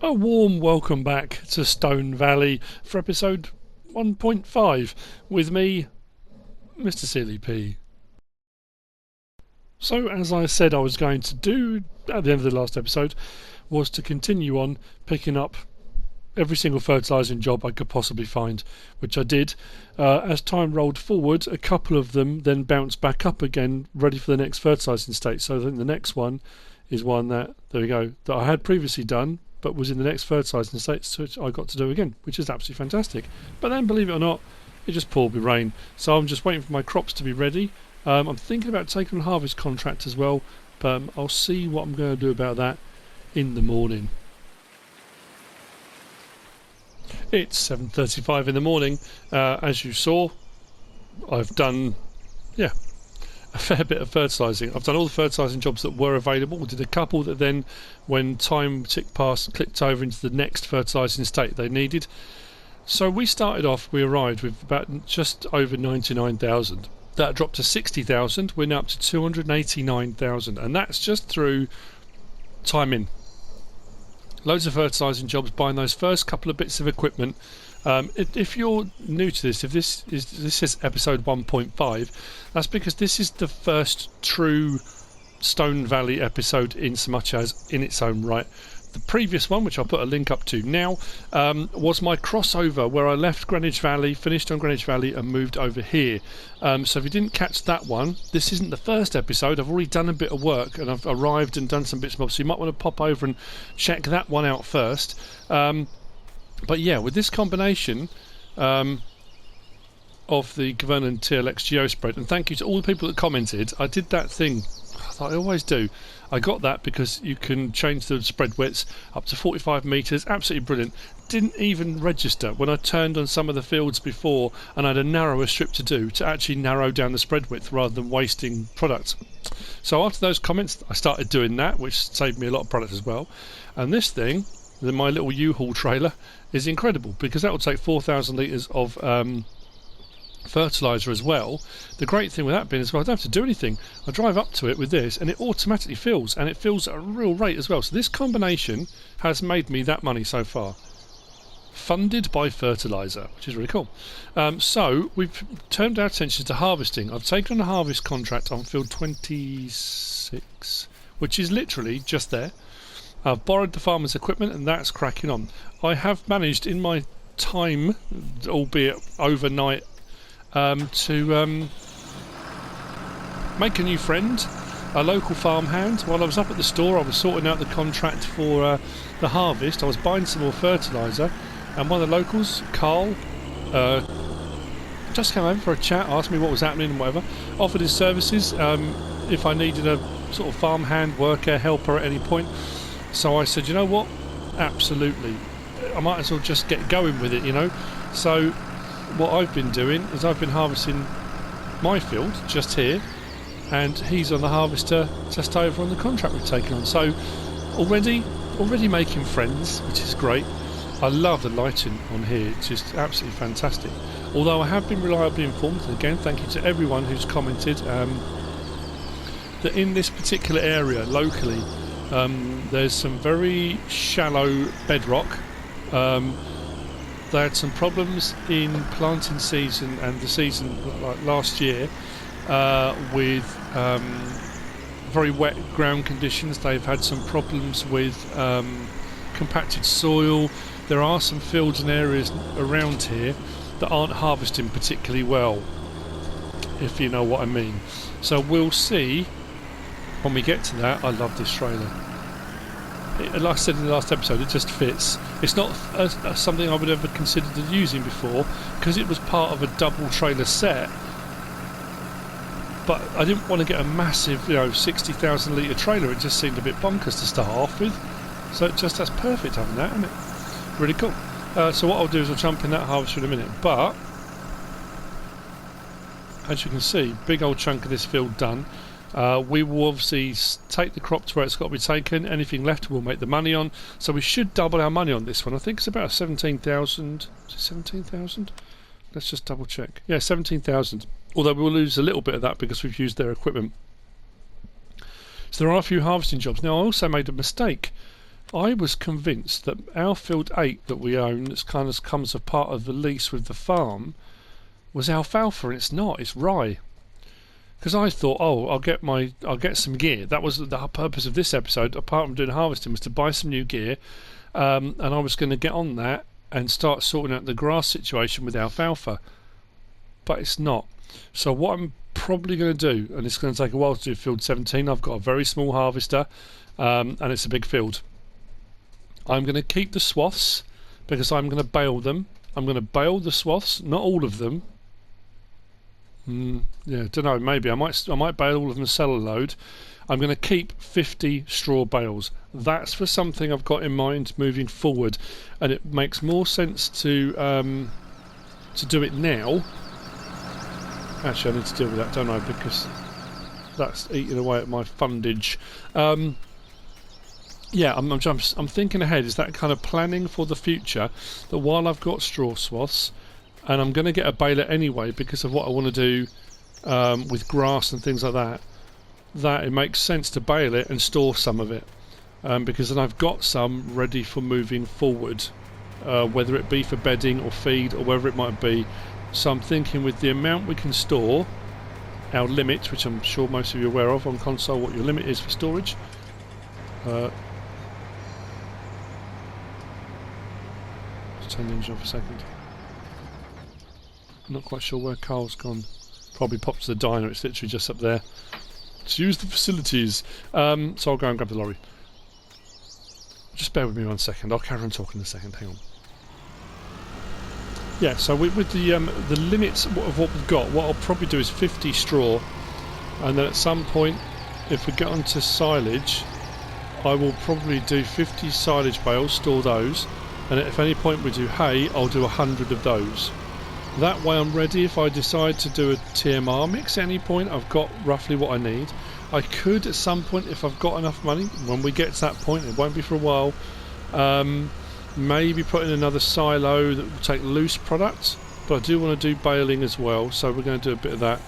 A warm welcome back to Stone Valley for episode 1.5 with me, MrSealyp. So, as I said I was going to do at the end of the last episode, was to continue on picking up every single fertilising job I could possibly find, which I did. As time rolled forward, a couple of them then bounced back up again, ready for the next fertilising state. So I think the next one is one that, there we go, that I had previously done, but was in the next fertilising state, which I got to do again, which is absolutely fantastic. But then, believe it or not, it just poured with rain. So I'm just waiting for my crops to be ready. I'm thinking about taking on a harvest contract as well, but I'll see what I'm going to do about that in the morning. It's 7:35 in the morning. As you saw, I've done, a fair bit of fertilising. I've done all the fertilising jobs that were available. I did a couple that then, when time ticked past, clicked over into the next fertilising state they needed. So we arrived with about just over 99,000. That dropped to 60,000. We're now up to 289,000, and that's just through time in. Loads of fertilising jobs, buying those first couple of bits of equipment. If you're new to this, if this is episode 1.5, that's because this is the first true Stone Valley episode in so much as in its own right. The previous one, which I'll put a link up to now, was my crossover where I left Greenwich Valley, finished on Greenwich Valley and moved over here. So if you didn't catch that one, this isn't the first episode. I've already done a bit of work and I've arrived and done some bits and bobs, so you might want to pop over and check that one out first. But yeah, with this combination of the Govern and TLX Geospread, and thank you to all the people that commented. I did that thing that I always do. I got that because you can change the spread widths up to 45 metres, absolutely brilliant. Didn't even register when I turned on some of the fields before and I had a narrower strip to do to actually narrow down the spread width rather than wasting product. So after those comments I started doing that, which saved me a lot of product as well. And this thing, my little U-Haul trailer, is incredible because that will take 4,000 litres of fertiliser as well. The great thing with that bin is, well, I don't have to do anything. I drive up to it with this and it automatically fills, and it fills at a real rate as well. So this combination has made me that money so far. Funded by fertiliser, which is really cool. So we've turned our attention to harvesting. I've taken on a harvest contract on field 26, which is literally just there. I've borrowed the farmer's equipment and that's cracking on. I have managed in my time, albeit overnight, to make a new friend, a local farmhand. While I was up at the store, I was sorting out the contract for the harvest. I was buying some more fertiliser, and one of the locals, Carl, just came over for a chat, asked me what was happening and whatever, offered his services if I needed a sort of farmhand, worker, helper at any point. So I said, you know what, absolutely, I might as well just get going with it, you know. So what I've been doing is I've been harvesting my field just here, and he's on the harvester just over on the contract we've taken on. So already making friends, which is great. I love the lighting on here, it's just absolutely fantastic. Although I have been reliably informed, and again thank you to everyone who's commented, that in this particular area locally there's some very shallow bedrock. They had some problems in planting season and the season like last year with very wet ground conditions. They've had some problems with compacted soil. There are some fields and areas around here that aren't harvesting particularly well, if you know what I mean. So we'll see when we get to that. I love this trailer. Like I said in the last episode, it just fits. It's not something I would ever considered using before because it was part of a double trailer set, but I didn't want to get a massive 60,000 litre trailer. It just seemed a bit bonkers to start off with, so that's perfect having that, isn't it? Really cool. So what I'll do is I'll jump in that harvester in a minute, but as you can see, big old chunk of this field done. We will obviously take the crop to where it's got to be taken. Anything left we'll make the money on. So we should double our money on this one. I think it's about 17,000. Is it 17,000? Let's just double check. Yeah, 17,000. Although we'll lose a little bit of that because we've used their equipment. So there are a few harvesting jobs. Now I also made a mistake I was convinced that our field 8 that we own, that's kind of comes as part of the lease with the farm, was alfalfa, and it's not. It's rye. Because I thought, oh, I'll get some gear. That was the purpose of this episode. Apart from doing harvesting, was to buy some new gear, and I was going to get on that and start sorting out the grass situation with alfalfa. But it's not. So what I'm probably going to do, and it's going to take a while to do field 17. I've got a very small harvester, and it's a big field. I'm going to keep the swaths because I'm going to bale them. I'm going to bale the swaths, not all of them. Yeah, don't know. Maybe I might bale all of them and sell a load. I'm going to keep 50 straw bales. That's for something I've got in mind moving forward, and it makes more sense to do it now. Actually, I need to deal with that, don't I? Because that's eating away at my fundage. Yeah, I'm thinking ahead. Is that kind of planning for the future? That while I've got straw swaths, and I'm going to get a baler anyway because of what I want to do with grass and things like that, that it makes sense to bale it and store some of it, because then I've got some ready for moving forward, whether it be for bedding or feed or wherever it might be. So I'm thinking with the amount we can store, our limit, which I'm sure most of you are aware of on console, what your limit is for storage. Just turn the engine off a second. Not quite sure where Carl's gone. Probably popped to the diner. It's literally just up there. To use the facilities. So I'll go and grab the lorry. Just bear with me 1 second. I'll carry on talking in a second. Hang on. Yeah. So with the limits of what we've got, what I'll probably do is 50 straw, and then at some point, if we get onto silage, I will probably do 50 silage bales, store those, and if at any point we do hay, I'll do 100 of those. That way I'm ready if I decide to do a TMR mix at any point. I've got roughly what I need. I could at some point, if I've got enough money, when we get to that point, it won't be for a while, maybe put in another silo that will take loose products, but I do want to do baling as well, so we're going to do a bit of that.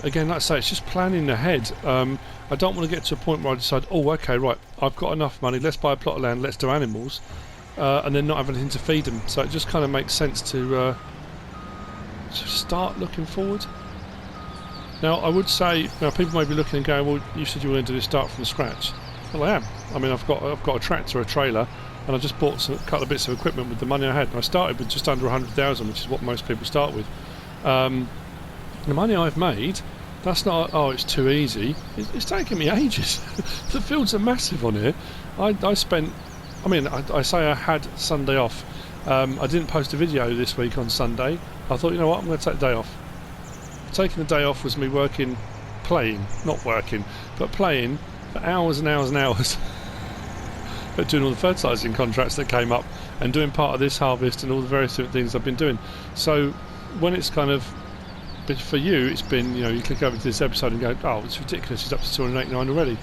Again, like I say, it's just planning ahead. I don't want to get to a point where I decide, oh okay, right, I've got enough money, let's buy a plot of land, let's do animals, and then not have anything to feed them. So it just kind of makes sense to start looking forward. Now I would say, now people may be looking and going, well, you said you were going to do this start from scratch. Well, I am. I mean, I've got a tractor, a trailer, and I just bought a couple of bits of equipment with the money I had. And I started with just under 100,000, which is what most people start with. The money I've made, that's not, oh, it's too easy. It's taken me ages. The fields are massive on here. I spent, I mean, I say I had Sunday off. I didn't post a video this week on Sunday. I thought, you know what, I'm going to take the day off. Taking the day off was me playing, not working, but playing for hours and hours and hours. But doing all the fertilising contracts that came up and doing part of this harvest and all the various different things I've been doing. So when it's kind of, but for you, it's been, you know, you click over to this episode and go, oh, it's ridiculous, it's up to 289 already.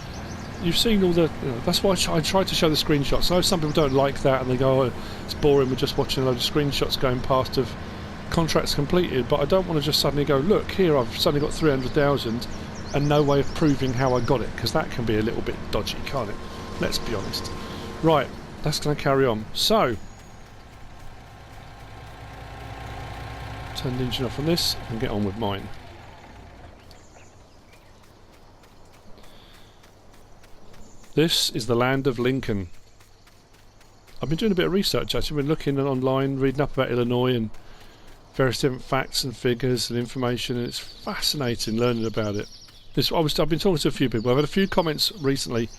You've seen all the, you know, that's why I tried to show the screenshots. I know some people don't like that and they go, oh, it's boring, we're just watching a load of screenshots going past of contracts completed, but I don't want to just suddenly go, look, here I've suddenly got 300,000 and no way of proving how I got it, because that can be a little bit dodgy, can't it? Let's be honest. Right, that's going to carry on. So, turn the engine off on this and get on with mine. This is the land of Lincoln. I've been doing a bit of research actually, been looking online, reading up about Illinois and various different facts and figures and information, and it's fascinating learning about it. I've been talking to a few people. I've had a few comments recently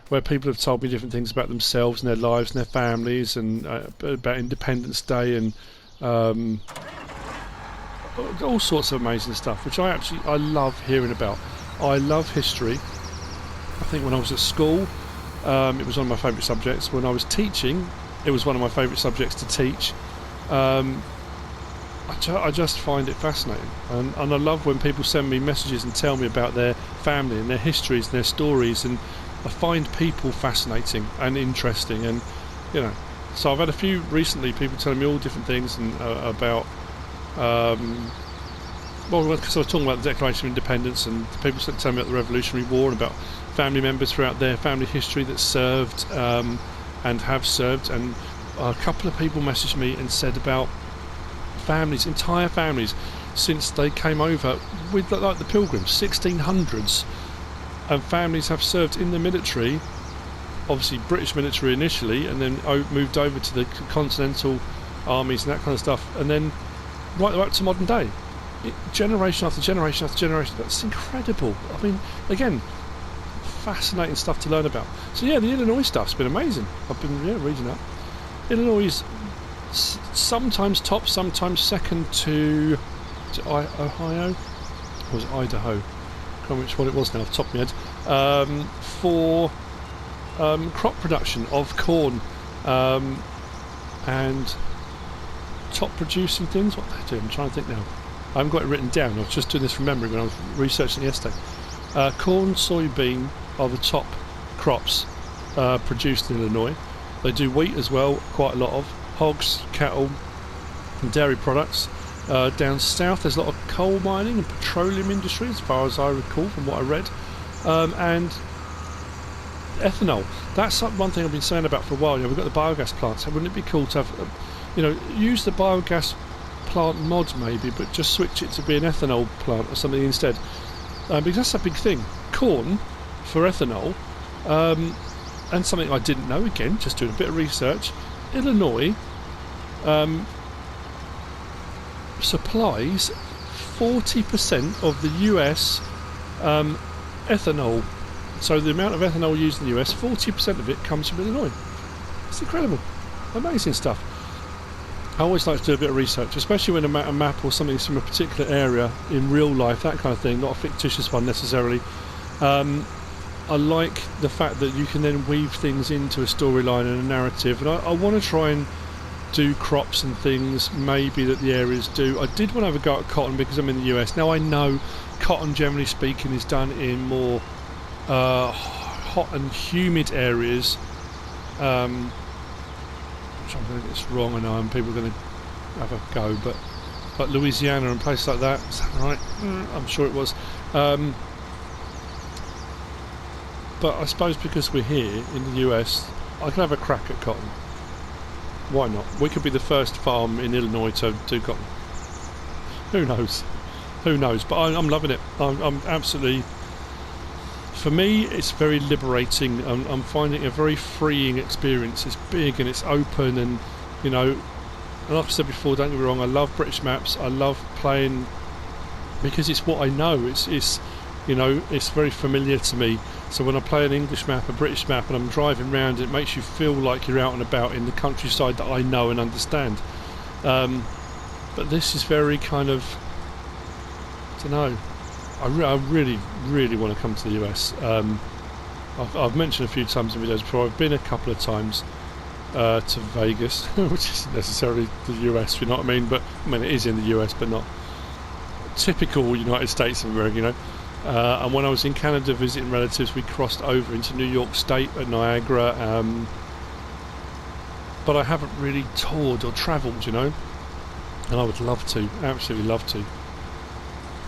where people have told me different things about themselves and their lives and their families, and about Independence Day and all sorts of amazing stuff, which I love hearing about. I love history. I think when I was at school, it was one of my favourite subjects. When I was teaching, it was one of my favourite subjects to teach. I just find it fascinating, and I love when people send me messages and tell me about their family and their histories and their stories, and I find people fascinating and interesting, and you know, so I've had a few recently, people telling me all different things and about well, because I was talking about the Declaration of Independence and the people telling me about the Revolutionary War and about family members throughout their family history that served and have served, and a couple of people messaged me and said about families, entire families, since they came over with like the Pilgrims, 1600s, and families have served in the military, obviously British military initially, and then moved over to the continental armies and that kind of stuff, and then right up to modern day, generation after generation after generation. That's incredible. I mean, again, fascinating stuff to learn about. So yeah, the Illinois stuff's been amazing. I've been reading that. Illinois is sometimes top, sometimes second to Ohio, or was it Idaho? I can't remember which one it was now off the top of my head. For crop production of corn and top producing things. What they do? I'm trying to think now. I haven't got it written down. I was just doing this from memory when I was researching it yesterday. Corn, soybean are the top crops produced in Illinois. They do wheat as well, quite a lot of hogs, cattle, and dairy products. Down south, there's a lot of coal mining and petroleum industry, as far as I recall from what I read, and ethanol. That's one thing I've been saying about for a while. You know, we've got the biogas plants. So wouldn't it be cool to have, use the biogas plant mod maybe, but just switch it to be an ethanol plant or something instead? Because that's a big thing. Corn for ethanol, and something I didn't know, again, just doing a bit of research. Illinois supplies 40% of the US ethanol. So the amount of ethanol used in the US, 40% of it comes from Illinois. It's incredible. Amazing stuff. I always like to do a bit of research, especially when a map or something is from a particular area in real life, that kind of thing, not a fictitious one necessarily. I like the fact that you can then weave things into a storyline and a narrative, and I want to try and do crops and things maybe that the areas do. I did want to have a go at cotton because I'm in the US. Now I know cotton, generally speaking, is done in more hot and humid areas. I'm trying to get this wrong, I know, and people are going to have a go, but like Louisiana and places like that, is that right? I'm sure it was. But I suppose because we're here in the US, I can have a crack at cotton. Why not? We could be the first farm in Illinois to do cotton. Who knows? Who knows? But I'm loving it. I'm absolutely... For me, it's very liberating. I'm finding it a very freeing experience. It's big and it's open, and and like I said before, don't get me wrong, I love British maps. I love playing because it's what I know. It's very familiar to me. So when I play an English map, a British map, and I'm driving around, it makes you feel like you're out and about in the countryside that I know and understand. But this is very kind of, I don't know. I really, really want to come to the US. I've mentioned a few times in videos before, I've been a couple of times to Vegas, which isn't necessarily the US, you know what I mean? But I mean, it is in the US, but not typical United States of America, and when I was in Canada visiting relatives, we crossed over into New York State at Niagara, but I haven't really toured or travelled, and I would love to, absolutely love to.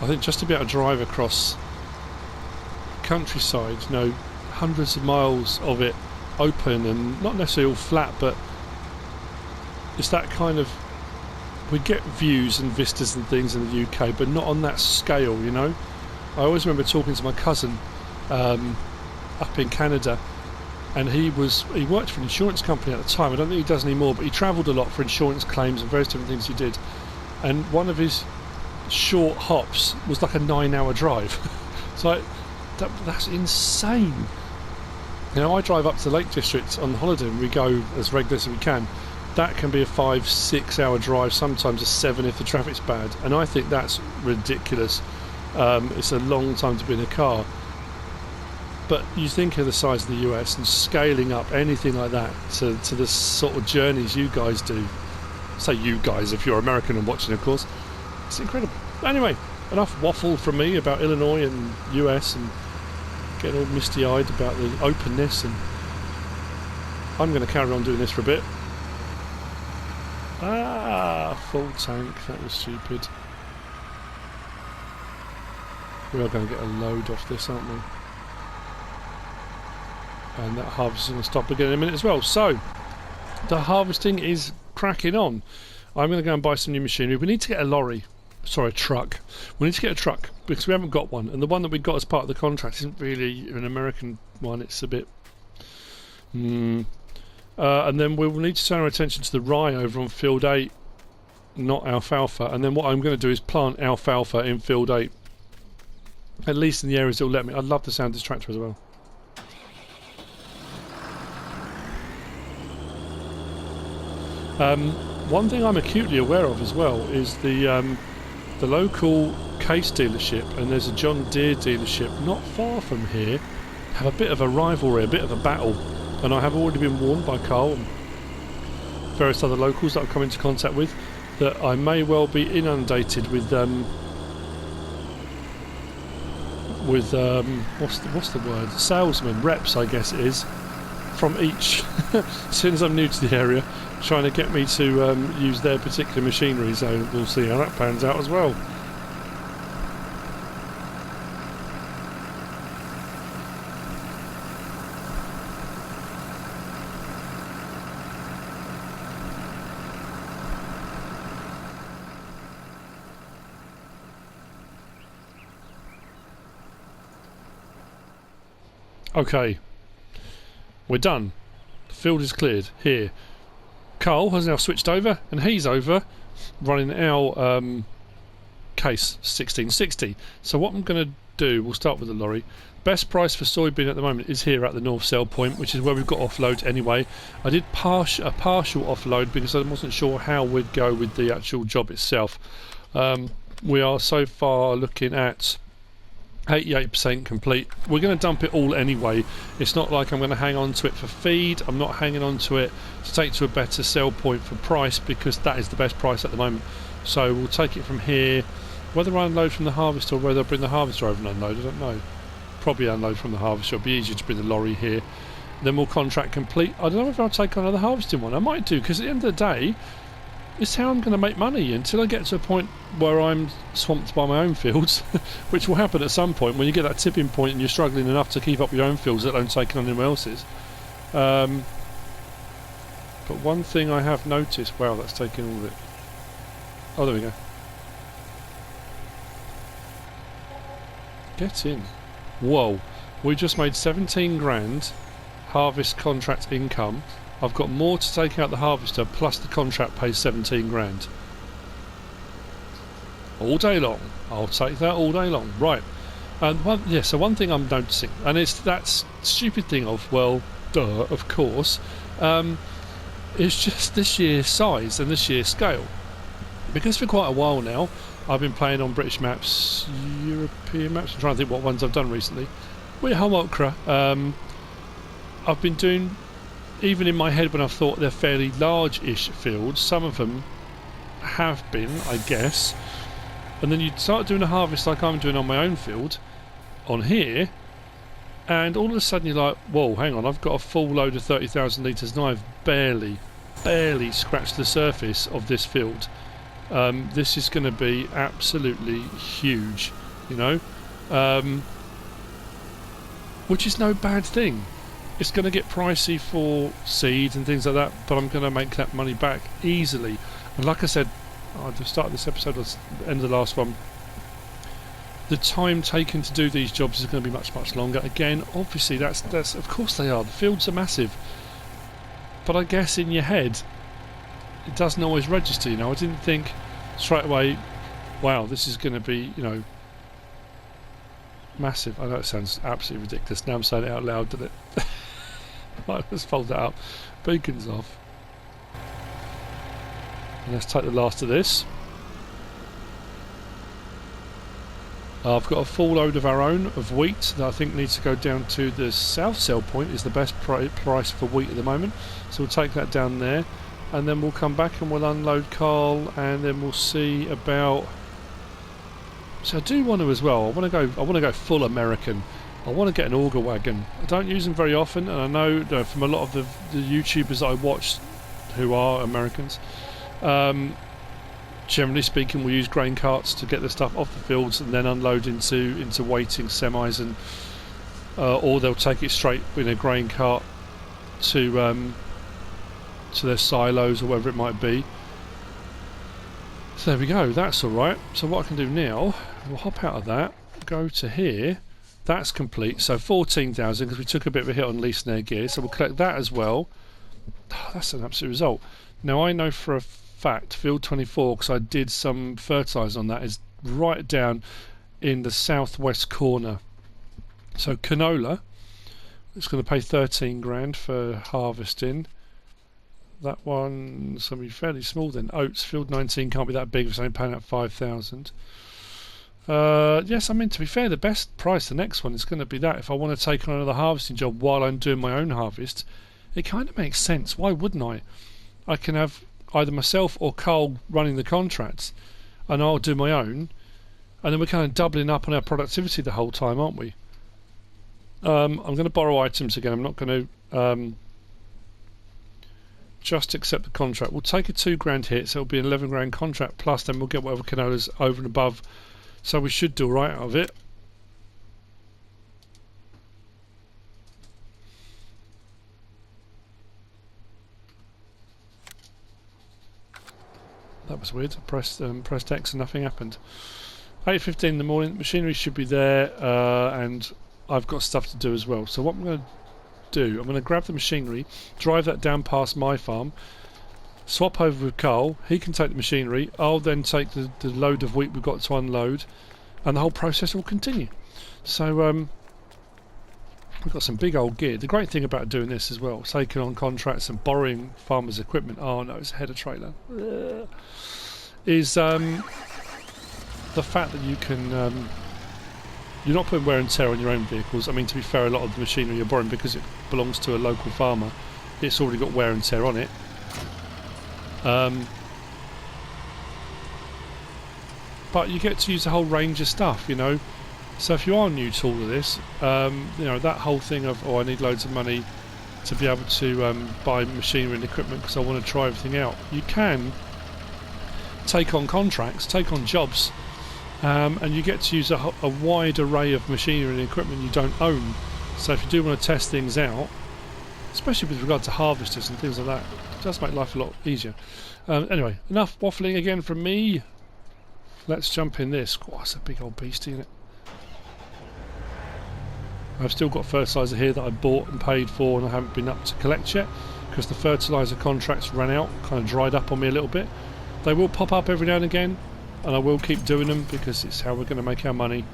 I think just to be able to drive across countryside, hundreds of miles of it open and not necessarily all flat, but it's that kind of, we get views and vistas and things in the UK, but not on that scale, I always remember talking to my cousin up in Canada, and he worked for an insurance company at the time. I don't think he does anymore, but he travelled a lot for insurance claims and various different things he did, and one of his short hops was like a 9-hour drive. It's like that's insane. I drive up to the Lake District on holiday and we go as regular as we can. That can be a 5-6 hour drive, sometimes a 7 if the traffic's bad, and I think that's ridiculous. It's a long time to be in a car, but you think of the size of the US and scaling up anything like that to the sort of journeys you guys do. Say you guys if you're American and watching, of course. It's incredible. Anyway, enough waffle from me about Illinois and US and getting all misty-eyed about the openness, and I'm going to carry on doing this for a bit. Full tank, that was stupid. We are going to get a load off this, aren't we? And that harvest is going to stop again in a minute as well. So, the harvesting is cracking on. I'm going to go and buy some new machinery. We need to get a lorry. Sorry, a truck. We need to get a truck because we haven't got one. And the one that we got as part of the contract isn't really an American one. It's a bit... and then we will need to turn our attention to the rye over on Field 8, not alfalfa. And then what I'm going to do is plant alfalfa in Field 8. At least in the areas that will let me. I love the sound of this tractor as well. One thing I'm acutely aware of as well is the local case dealership, and there's a John Deere dealership not far from here, have a bit of a rivalry, a bit of a battle, and I have already been warned by Carl and various other locals that I've come into contact with that I may well be inundated with what's the word? Salesmen, reps, I guess it is, from each. As soon as I'm new to the area, trying to get me to use their particular machinery, so we'll see how that pans out as well. Okay, we're done. The field is cleared here. Carl has now switched over, and he's over running our case 1660. So what I'm going to do, we'll start with the lorry. Best price for soybean at the moment is here at the North Sell Point, which is where we've got offloads anyway. I did a partial offload because I wasn't sure how we'd go with the actual job itself. We are so far looking at 88% complete. We're going to dump it all anyway. It's not like I'm going to hang on to it for feed. I'm not hanging on to it to take to a better sell point for price, because that is the best price at the moment. So we'll take it from here. Whether I unload from the harvester or whether I bring the harvester over and unload, I don't know. Probably unload from the harvester. It'll be easier to bring the lorry here. Then we'll contract complete. I don't know if I'll take on another harvesting one. I might do, because at the end of the day, it's how I'm going to make money until I get to a point where I'm swamped by my own fields, which will happen at some point when you get that tipping point and you're struggling enough to keep up your own fields, let alone taking on anyone else's. But one thing I have noticed, wow, that's taking all of it. Oh, there we go. Get in. Whoa, we just made 17 grand harvest contract income. I've got more to take out the harvester, plus the contract pays 17 grand. All day long. I'll take that all day long. Right. So one thing I'm noticing, and it's that stupid thing of, well, duh, of course, it's just the sheer size and the sheer scale. Because for quite a while now, I've been playing on British maps, European maps, I'm trying to think what ones I've done recently. With Homokra, I've been doing, even in my head when I've thought they're fairly large-ish fields, some of them have been, I guess, and then you start doing a harvest like I'm doing on my own field, on here, and all of a sudden you're like, whoa, hang on, I've got a full load of 30,000 litres and I've barely scratched the surface of this field. This is going to be absolutely huge, you know, which is no bad thing. It's going to get pricey for seeds and things like that, but I'm going to make that money back easily. And like I said at the start of this episode, or the end of the last one, the time taken to do these jobs is going to be much longer. Again, obviously that's of course they are. The fields are massive, but I guess in your head it doesn't always register. You know, I didn't think straight away, wow, this is going to be, you know, massive. I know it sounds absolutely ridiculous. Now I'm saying it out loud, doesn't it? Right, let's fold that up. Beacon's off. And let's take the last of this. I've got a full load of our own of wheat that I think needs to go down to the south sell point. Is the best price for wheat at the moment. So we'll take that down there, and then we'll come back and we'll unload Carl, and then we'll see about. So I do want to as well. I want to go full American. I want to get an auger wagon. I don't use them very often, and I know from a lot of the YouTubers that I watch who are Americans, generally speaking, we'll use grain carts to get the stuff off the fields and then unload into waiting semis, and or they'll take it straight in a grain cart to their silos or whatever it might be. So there we go, that's alright. So what I can do now, we'll hop out of that, go to here, that's complete, so 14,000 because we took a bit of a hit on lease and air gear, so we'll collect that as well. Oh, that's an absolute result. Now I know for a fact field 24, because I did some fertiliser on that, is right down in the southwest corner. So canola, it's going to pay 13 grand for harvesting. That one's going to be fairly small then. Oats, field 19 can't be that big if it's only paying out 5,000. Yes, I mean, to be fair, the best price, the next one, is going to be that. If I want to take on another harvesting job while I'm doing my own harvest, it kind of makes sense. Why wouldn't I? I can have either myself or Carl running the contracts, and I'll do my own, and then we're kind of doubling up on our productivity the whole time, aren't we? I'm going to borrow items again. I'm not going to just accept the contract. We'll take a 2 grand hit, so it'll be an 11 grand contract, plus then we'll get whatever canola's over and above. So we should do right out of it. That was weird. I pressed X and nothing happened. 8:15 in the morning. Machinery should be there, and I've got stuff to do as well. So what I'm going to do, I'm going to grab the machinery, drive that down past my farm, swap over with Carl. He can take the machinery. I'll then take the load of wheat we've got to unload, and the whole process will continue. So we've got some big old gear. The great thing about doing this as well, taking on contracts and borrowing farmers' equipment, oh no, it's a header trailer, is the fact that you can, you're not putting wear and tear on your own vehicles. I mean, to be fair, a lot of the machinery you're borrowing, because it belongs to a local farmer, it's already got wear and tear on it. But you get to use a whole range of stuff, you know. So if you are new to all of this, you know, that whole thing of, oh, I need loads of money to be able to buy machinery and equipment because I want to try everything out. You can take on contracts, take on jobs, and you get to use a wide array of machinery and equipment you don't own. So if you do want to test things out, especially with regard to harvesters and things like that, it does make life a lot easier. Anyway, enough waffling again from me. Let's jump in this. Oh, that's a big old beastie, isn't it? I've still got fertiliser here that I bought and paid for, and I haven't been up to collect yet because the fertiliser contracts ran out, kind of dried up on me a little bit. They will pop up every now and again, and I will keep doing them because it's how we're going to make our money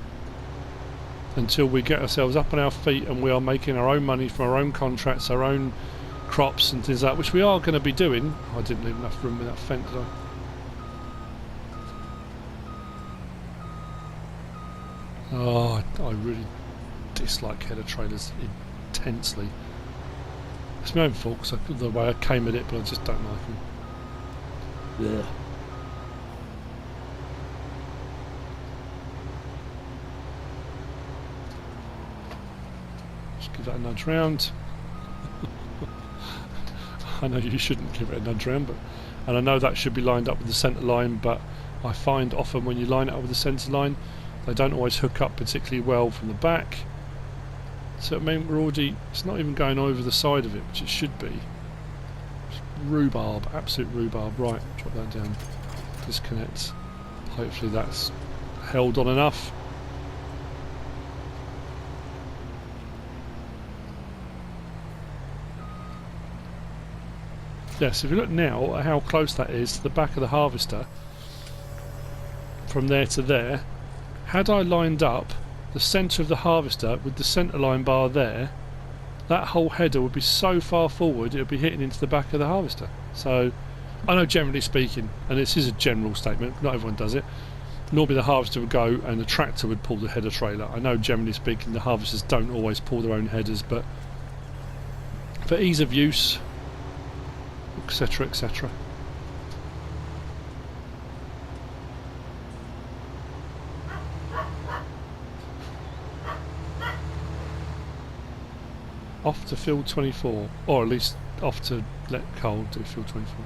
until we get ourselves up on our feet and we are making our own money from our own contracts, our own crops and things like that, which we are going to be doing. Oh, I didn't leave enough room with that fence, did I? Oh, I really dislike header trailers intensely. It's my own fault because the way I came at it, but I just don't like them. Yeah. Just give that a nudge round. I know you shouldn't give it a nudge round, and I know that should be lined up with the centre line, but I find often when you line it up with the centre line, they don't always hook up particularly well from the back. So I mean, it's not even going over the side of it, which it should be. It's rhubarb, absolute rhubarb. Right, drop that down. Disconnect. Hopefully that's held on enough. Yes, if you look now at how close that is to the back of the harvester, from there to there, had I lined up the centre of the harvester with the centre line bar there, that whole header would be so far forward it would be hitting into the back of the harvester. So I know, generally speaking, and this is a general statement, not everyone does it, normally the harvester would go and the tractor would pull the header trailer. I know, generally speaking, the harvesters don't always pull their own headers, but for ease of use, etc, etc. Off to field 24, or at least off to let Carl do field 24.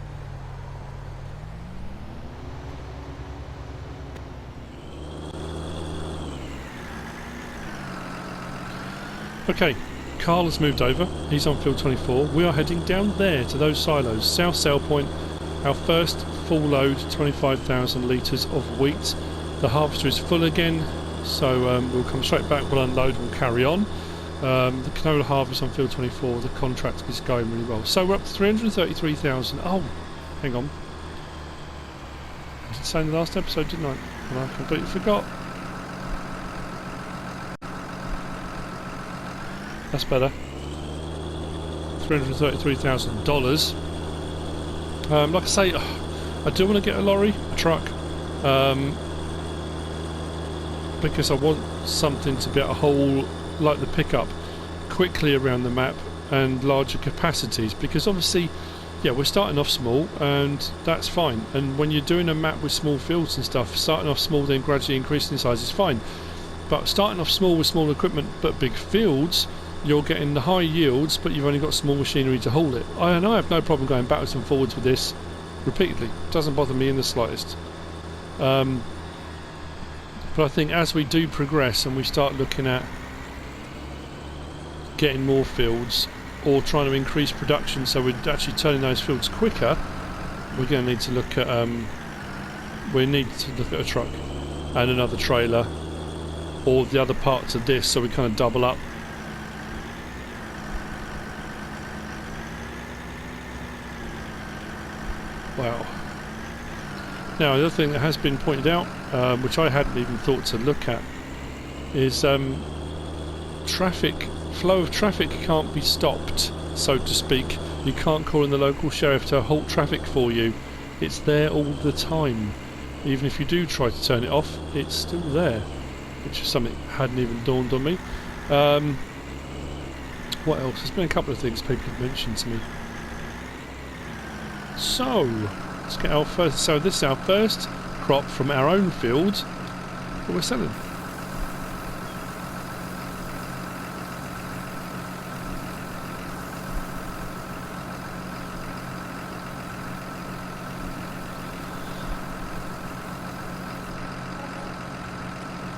Okay, Carl has moved over. He's on field 24. We are heading down there to those silos. South Sale Point. Our first full load, 25,000 litres of wheat. The harvester is full again, so we'll come straight back, we'll unload, we'll carry on. The canola harvest on field 24, the contract is going really well. So we're up to 333,000. Oh, hang on. I did say in the last episode, didn't I? And I completely forgot. That's better. $333,000. Like I say, I do want to get a lorry, a truck, because I want something to be able to haul, like the pickup, quickly around the map and larger capacities, because obviously, yeah, we're starting off small and that's fine, and when you're doing a map with small fields and stuff, starting off small then gradually increasing in size is fine, but starting off small with small equipment but big fields, you're getting the high yields but you've only got small machinery to haul it. I have no problem going backwards and forwards with this repeatedly, it doesn't bother me in the slightest. But I think as we do progress and we start looking at getting more fields or trying to increase production so we're actually turning those fields quicker, we're going to need to look at a truck and another trailer or the other parts of this, so we kind of double up. Wow. Now the other thing that has been pointed out, which I hadn't even thought to look at, is flow of traffic can't be stopped, so to speak. You can't call in the local sheriff to halt traffic for you. It's there all the time. Even if you do try to turn it off, it's still there, which is something that hadn't even dawned on me. What else? There's been a couple of things people have mentioned to me. So, let's get our first. So this is our first crop from our own field that we're selling.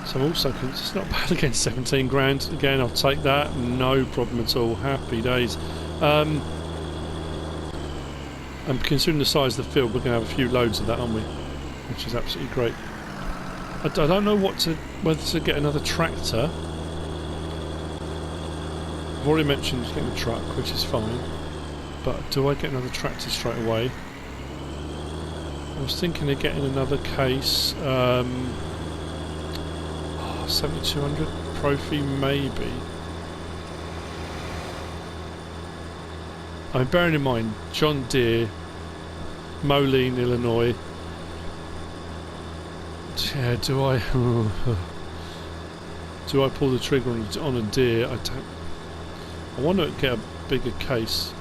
So I'm also, it's not bad against 17 grand. Again, I'll take that. No problem at all. Happy days. And considering the size of the field, we're going to have a few loads of that, aren't we? Which is absolutely great. I don't know whether to get another tractor. I've already mentioned getting a truck, which is fine. But do I get another tractor straight away? I was thinking of getting another case. 7200 Profi maybe. I'm bearing in mind John Deere, Moline, Illinois. Yeah, do I pull the trigger on a Deere? I want to get a bigger case.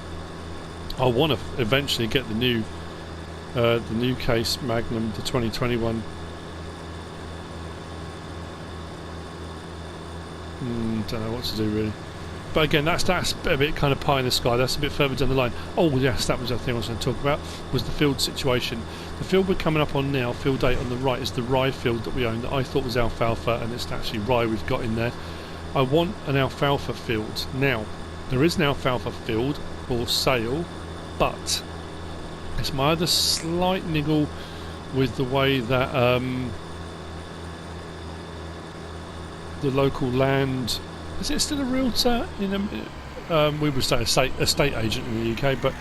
I want to eventually get the new case Magnum, the 2021. Don't know what to do really. But again, that's a bit kind of pie in the sky. That's a bit further down the line. Oh yes, that was the thing I was going to talk about, was the field situation. The field we're coming up on now, field 8 on the right, is the rye field that we own that I thought was alfalfa, and it's actually rye we've got in there. I want an alfalfa field. Now, there is an alfalfa field for sale, but it's my other slight niggle with the way that the local land. Is it still a realtor? We would say estate agent in the UK, but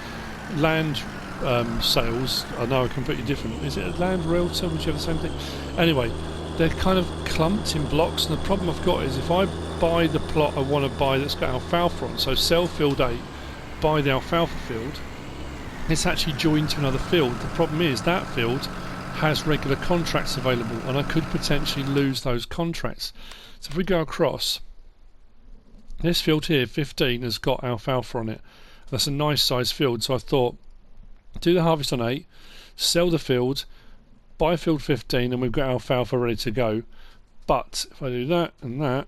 land sales are now completely different. Is it a land realtor? Would you have the same thing? Anyway, they're kind of clumped in blocks, and the problem I've got is if I buy the plot I want to buy that's got alfalfa on, so sell field 8, buy the alfalfa field, it's actually joined to another field. The problem is that field has regular contracts available, and I could potentially lose those contracts. So if we go across, this field here, 15, has got alfalfa on it. That's a nice sized field, so I thought, do the harvest on 8, sell the field, buy field 15, and we've got alfalfa ready to go. But if I do that and that,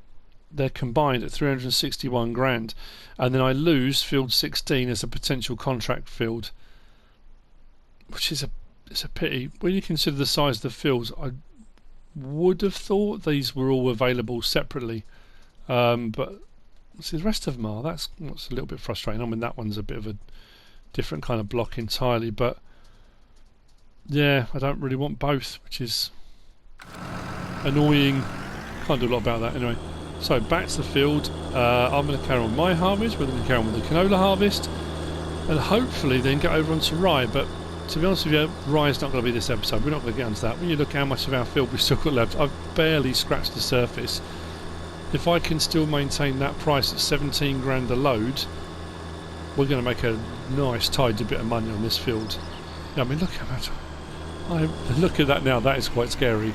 they're combined at 361 grand, and then I lose field 16 as a potential contract field, which is it's a pity. When you consider the size of the fields, I would have thought these were all available separately, but See, the rest of them are. That's what's a little bit frustrating. I mean, that one's a bit of a different kind of block entirely, but yeah, I don't really want both, which is annoying. Can't do a lot about that anyway. So back to the field. I'm going to carry on my harvest. We're going to carry on with the canola harvest, and hopefully then get over onto rye. But to be honest with you, rye is not going to be this episode. We're not going to get onto that. When you look at how much of our field we've still got left, I've barely scratched the surface. If I can still maintain that price at 17 grand a load, we're going to make a nice tidy bit of money on this field. Yeah, I mean, look how much. Look at that now. That is quite scary.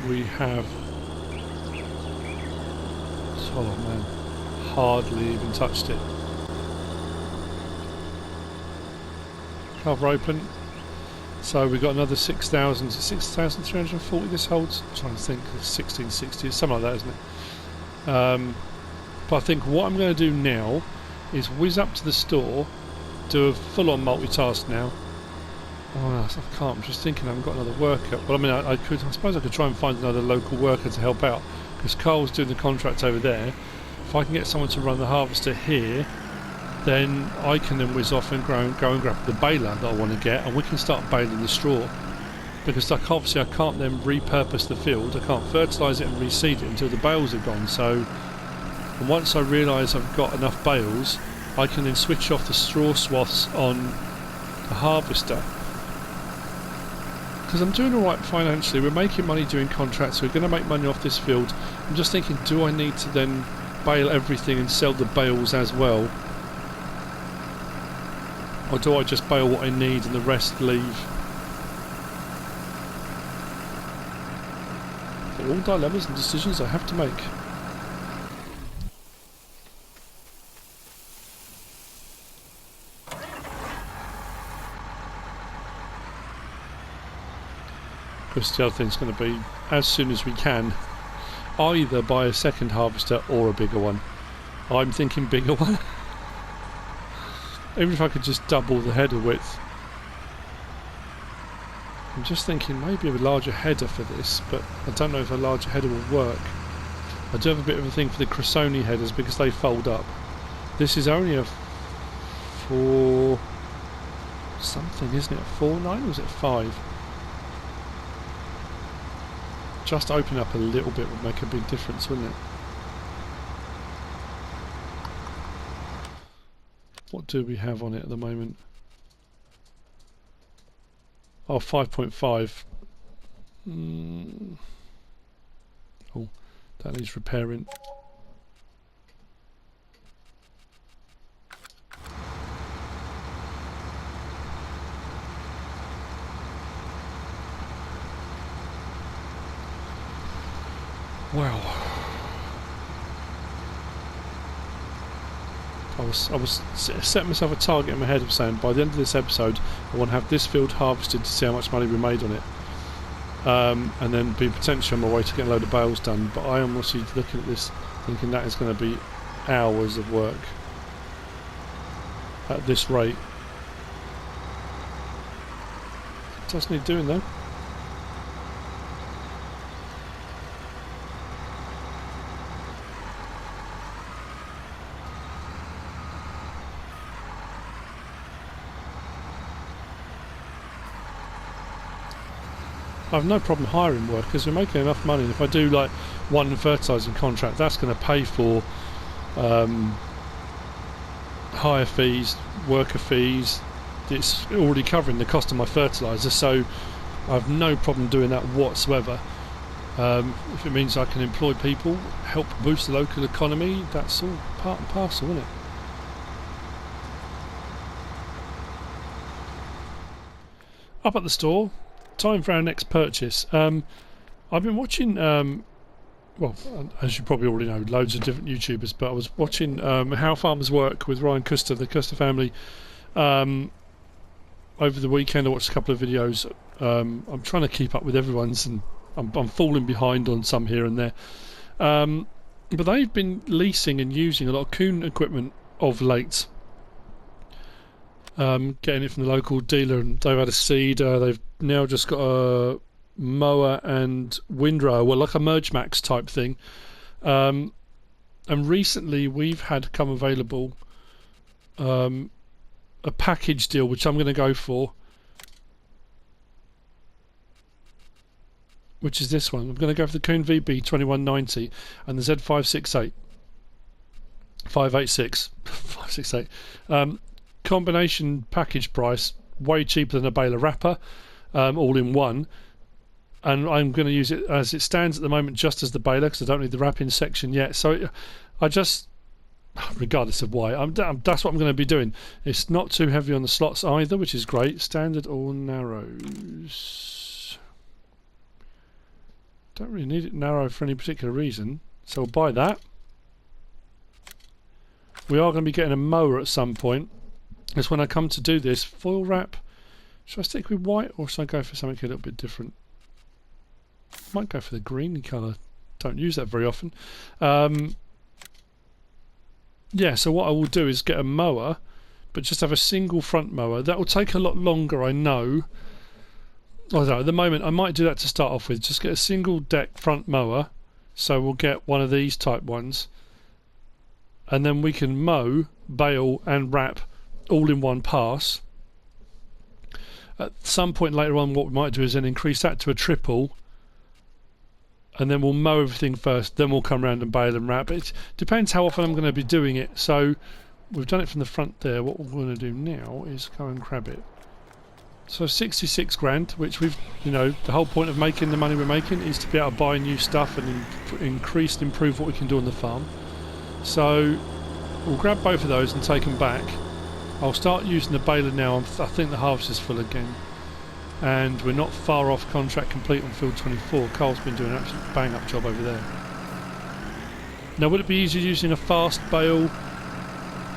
We have, oh man, hardly even touched it. Cover open. So we've got another 6,000 to 6,340 this holds. I'm trying to think, 1660, something like that, isn't it? But I think what I'm going to do now is whiz up to the store, do a full-on multitask now. Oh, I can't. I'm just thinking I haven't got another worker. Well, I mean, I suppose I could try and find another local worker to help out, because Carl's doing the contract over there. If I can get someone to run the harvester here, then I can then whiz off and go and grab the baler that I want to get, and we can start baling the straw. Because obviously I can't then repurpose the field. I can't fertilise it and reseed it until the bales are gone. So, and once I realise I've got enough bales, I can then switch off the straw swaths on the harvester. Because I'm doing alright financially, we're making money doing contracts, we're going to make money off this field. I'm just thinking, do I need to then bale everything and sell the bales as well? Or do I just bale what I need and the rest leave? They're all dilemmas and decisions I have to make. Because the other thing's going to be, as soon as we can, either buy a second harvester or a bigger one. I'm thinking bigger one. Even if I could just double the header width. I'm just thinking maybe a larger header for this, but I don't know if a larger header will work. I do have a bit of a thing for the Cressoni headers because they fold up. This is only a 4 something, isn't it? 4.9 or is it 5? Just open up a little bit would make a big difference, wouldn't it? What do we have on it at the moment? Oh, 5.5. Oh, that needs repairing. Well, I was setting myself a target in my head of saying by the end of this episode I want to have this field harvested to see how much money we made on it, and then be potentially on my way to getting a load of bales done. But I am also looking at this thinking that is going to be hours of work at this rate. It does need doing though. I have no problem hiring workers. We're making enough money. If I do like one fertilising contract, that's going to pay for hire fees, worker fees. It's already covering the cost of my fertiliser, so I have no problem doing that whatsoever. If it means I can employ people, help boost the local economy, that's all part and parcel, isn't it? Up at the store. Time for our next purchase. I've been watching, well, as you probably already know, loads of different YouTubers, but I was watching How Farmers Work with Ryan Custer, the Custer family, over the weekend. I watched a couple of videos. I'm trying to keep up with everyone's, and I'm falling behind on some here and there. But they've been leasing and using a lot of coon equipment of late. Getting it from the local dealer, and they've had a seeder. They've now just got a mower and windrower, well, like a Merge Max type thing, And recently we've had come available a package deal, which I'm going to go for, which is this one. I'm going to go for the Kuhn VB 2190 and the Z568 586 568 combination package price, way cheaper than a baler wrapper, all in one. And I'm going to use it as it stands at the moment, just as the baler, because I don't need the wrapping section yet. So I just, regardless of why, that's what I'm going to be doing. It's not too heavy on the slots either, which is great. Standard or narrows. Don't really need it narrow for any particular reason, so we'll buy that. We are going to be getting a mower at some point. It's when I come to do this. Foil wrap. Should I stick with white, or should I go for something a little bit different? Might go for the green colour. Don't use that very often. Yeah, so what I will do is get a mower, but just have a single front mower. That will take a lot longer, I know. I don't know, at the moment I might do that to start off with. Just get a single deck front mower. So we'll get one of these type ones. And then we can mow, bale and wrap all in one pass. At some point later on, what we might do is then increase that to a triple, and then we'll mow everything first, then we'll come around and bale and wrap. It depends how often I'm going to be doing it. So we've done it from the front there. What we're going to do now is go and grab it. So 66 grand, which we've, you know, the whole point of making the money we're making is to be able to buy new stuff and increase and improve what we can do on the farm. So we'll grab both of those and take them back. I'll start using the baler now. I think the harvest is full again, and we're not far off contract complete on field 24. Carl's been doing an absolute bang up job over there. Now, would it be easier using a fast bale?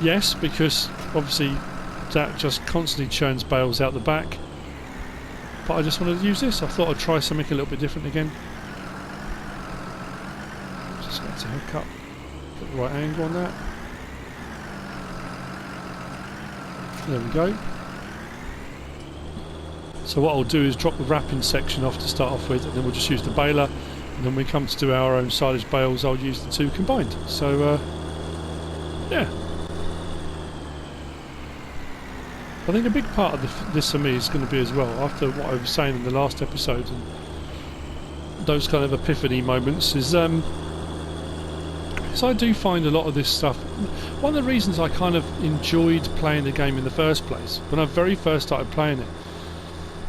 Yes, because obviously that just constantly churns bales out the back, but I just wanted to use this. I thought I'd try something a little bit different again. Just got to hook up, put the right angle on that. There we go. So what I'll do is drop the wrapping section off to start off with, and then we'll just use the baler, and then when we come to do our own silage bales, I'll use the two combined. So yeah, I think a big part of this for me is going to be as well, after what I was saying in the last episode and those kind of epiphany moments, is so I do find a lot of this stuff. One of the reasons I kind of enjoyed playing the game in the first place, when I very first started playing it,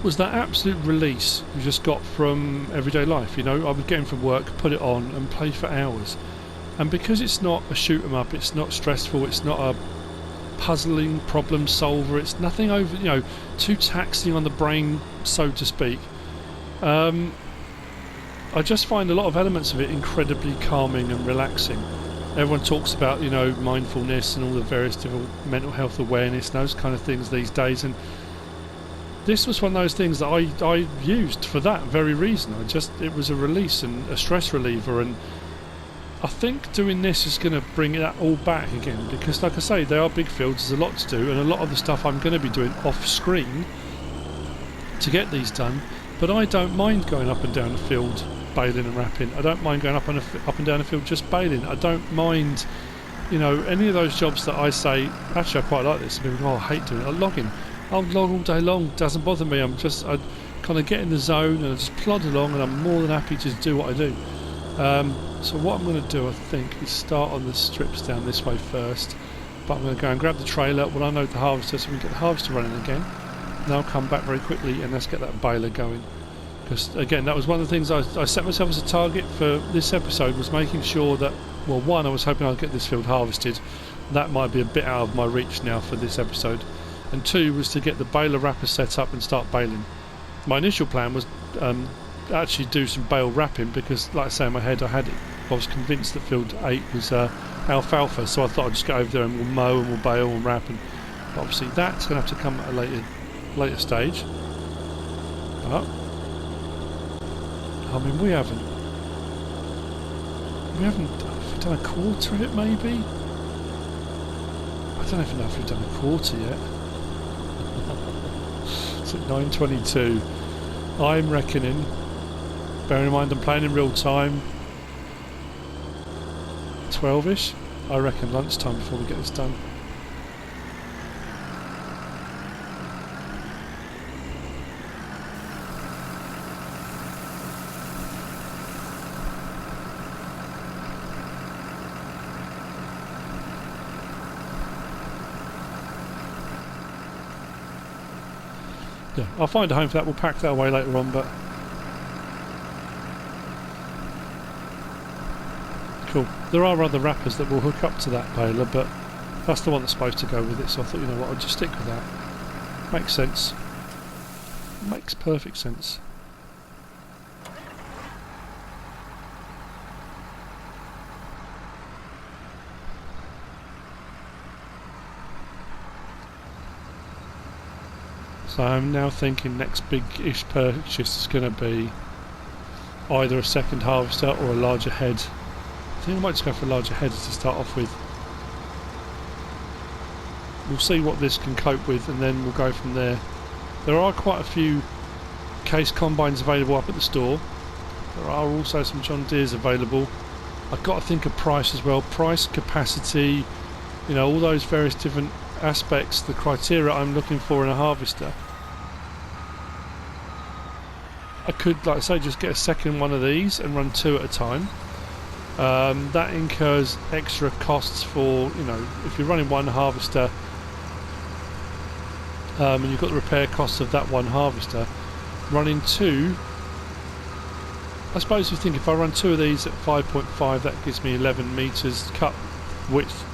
was that absolute release you just got from everyday life. You know, I would get in from work, put it on and play for hours. And because it's not a shoot 'em up, it's not stressful, it's not a puzzling problem solver, it's nothing over, you know, too taxing on the brain, so to speak. I just find a lot of elements of it incredibly calming and relaxing. Everyone talks about, you know, mindfulness and all the various different mental health awareness and those kind of things these days, and this was one of those things that I used for that very reason. It was a release and a stress reliever, and I think doing this is going to bring that all back again, because like I say, they are big fields, there's a lot to do, and a lot of the stuff I'm going to be doing off screen to get these done. But I don't mind going up and down the field baling and wrapping. I don't mind going up and down the field just baling. I don't mind, you know, any of those jobs that I say, actually I quite like this, and people go, oh, I hate doing it, I logging. I'll log all day long, doesn't bother me. I kind of get in the zone and I just plod along, and I'm more than happy to do what I do. So what I'm going to do, I think, is start on the strips down this way first, but I'm going to go and grab the trailer when I know the harvester, so we can get the harvester running again. And I'll come back very quickly and let's get that baler going, because again, that was one of the things I set myself as a target for this episode, was making sure that, well, one, I was hoping I'd get this field harvested. That might be a bit out of my reach now for this episode. And two was to get the baler wrapper set up and start baling. My initial plan was actually do some bale wrapping, because like I say, in my head I was convinced that field 8 was alfalfa, so I thought I'd just go over there and we'll mow and we'll bale and wrap, and obviously that's going to have to come at a later stage. But I mean, we haven't done a quarter of it, maybe? I don't even know if we've done a quarter yet. It's at 9:22. I'm reckoning, bearing in mind I'm playing in real time, 12ish. I reckon lunchtime before we get this done. Yeah, I'll find a home for that. We'll pack that away later on, but cool. There are other wrappers that will hook up to that baler, but that's the one that's supposed to go with it, so I thought, you know what, I'll just stick with that. Makes sense. Makes perfect sense. So I'm now thinking next big-ish purchase is going to be either a second harvester or a larger head. I think I might just go for a larger head to start off with. We'll see what this can cope with and then we'll go from there. There are quite a few case combines available up at the store. There are also some John Deeres available. I've got to think of price as well. Price, capacity, you know, all those various different aspects, the criteria I'm looking for in a harvester. I could, like I say, just get a second one of these and run 2 at a time. That incurs extra costs for, you know, if you're running one harvester and you've got the repair costs of that one harvester, running 2, I suppose you think if I run 2 of these at 5.5, that gives me 11 metres cut width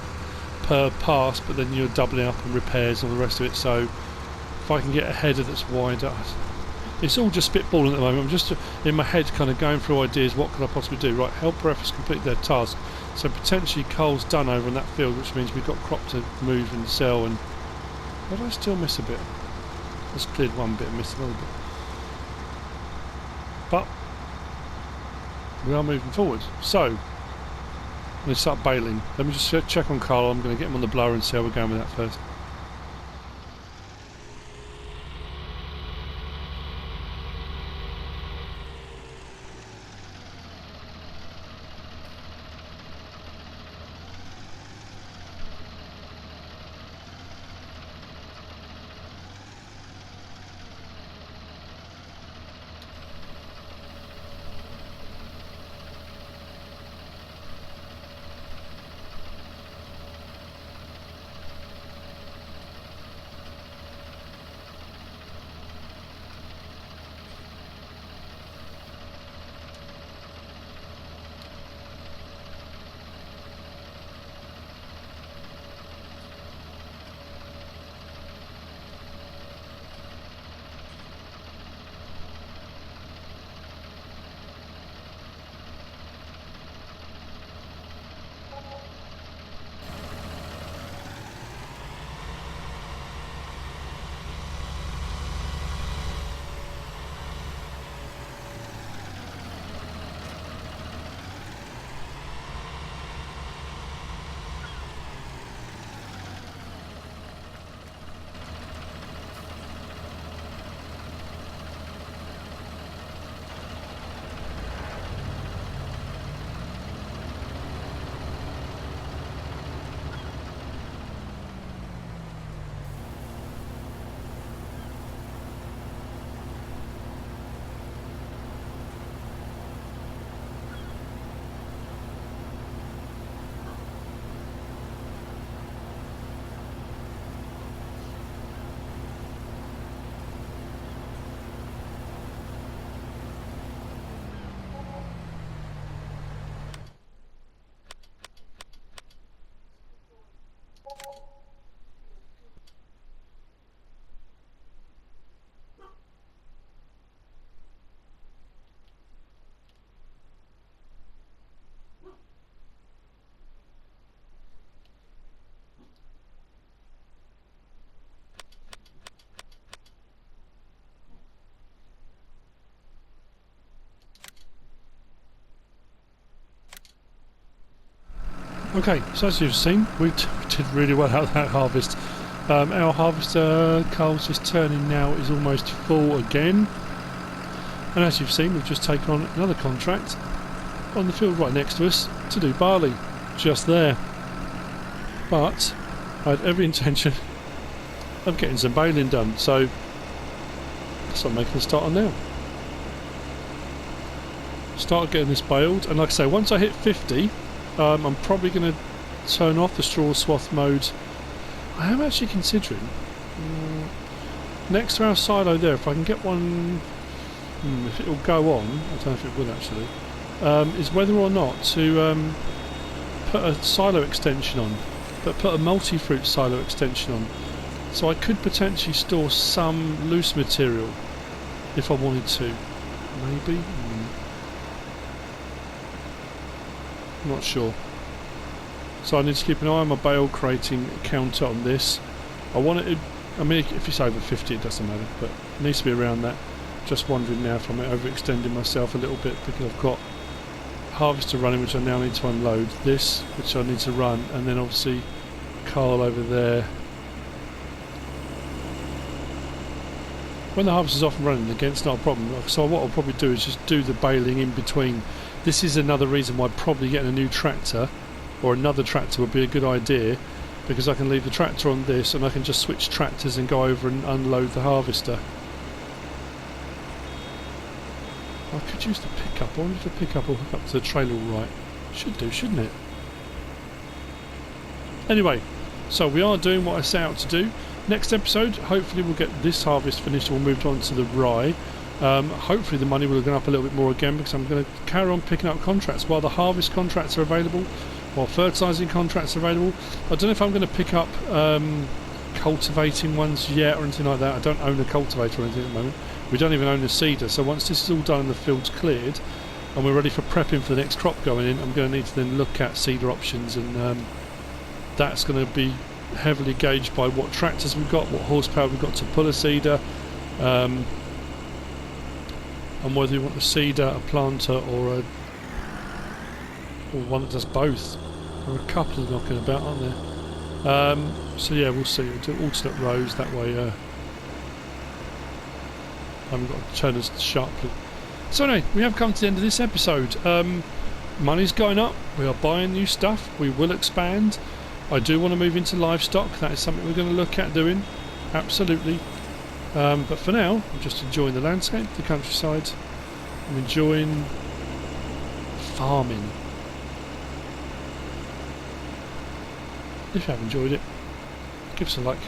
per pass, but then you're doubling up on repairs and all the rest of it. So if I can get a header that's wider, it's all just spitballing at the moment. I'm just in my head kind of going through ideas. What could I possibly do? Right, helper efforts complete their task. So potentially coal's done over in that field, which means we've got crop to move and sell. And why do I still miss a bit? Just cleared one bit and missed another bit. But we are moving forward. So I'm going to start baling. Let me just check on Carl. I'm going to get him on the blower and see how we're going with that first. Okay, so as you've seen, we did really well out of that harvest. Our harvester, Carl's just turning now, is almost full again. And as you've seen, we've just taken on another contract on the field right next to us to do barley. just there. But I had every intention of getting some baling done, so that's what I'm making a start on now. Start getting this baled, and like I say, once I hit 50, I'm probably going to turn off the straw swath mode. I am actually considering next to our silo there, if I can get one, if it will go on, I don't know if it will actually, is whether or not to put a silo extension on, but put a multi-fruit silo extension on, so I could potentially store some loose material if I wanted to. Maybe? Not sure. So I need to keep an eye on my bale crating counter on this. I want it, I mean, if it's over 50 it doesn't matter, but it needs to be around that. Just wondering now if I'm overextending myself a little bit, because I've got harvester running, which I now need to unload, this which I need to run, and then obviously Carl over there. When the harvester's off and running again, it's not a problem. So what I'll probably do is just do the baling in between. This is another reason why probably getting a new tractor or another tractor would be a good idea, because I can leave the tractor on this and I can just switch tractors and go over and unload the harvester. I could use the pickup. I wonder if the pickup will hook up to the trailer all right. Should do, shouldn't it? Anyway, so we are doing what I set out to do. Next episode, hopefully we'll get this harvest finished and we'll move on to the rye. Hopefully the money will have gone up a little bit more again, because I'm going to carry on picking up contracts while the harvest contracts are available, while fertilising contracts are available. I don't know if I'm going to pick up cultivating ones yet or anything like that. I don't own a cultivator or anything at the moment. We don't even own a seeder, so once this is all done and the field's cleared and we're ready for prepping for the next crop going in, I'm going to need to then look at seeder options, and that's going to be heavily gauged by what tractors we've got, what horsepower we've got to pull a seeder, and whether we want a seeder, a planter, or one that does both. There are a couple of knocking about, aren't there? So yeah, we'll see. We'll do alternate rows, that way I haven't got to turn as sharply. So anyway, we have come to the end of this episode. Money's going up, we are buying new stuff, we will expand. I do want to move into livestock. That is something we're going to look at doing, absolutely. But for now, I'm just enjoying the landscape, the countryside. I'm enjoying farming. If you have enjoyed it, give us a like.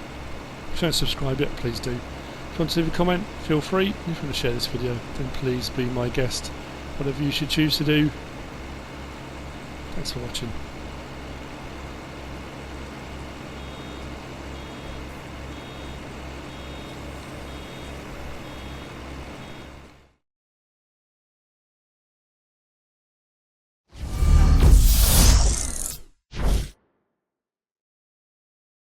If you haven't subscribed yet, please do. If you want to leave a comment, feel free. If you want to share this video, then please be my guest. Whatever you should choose to do. Thanks for watching.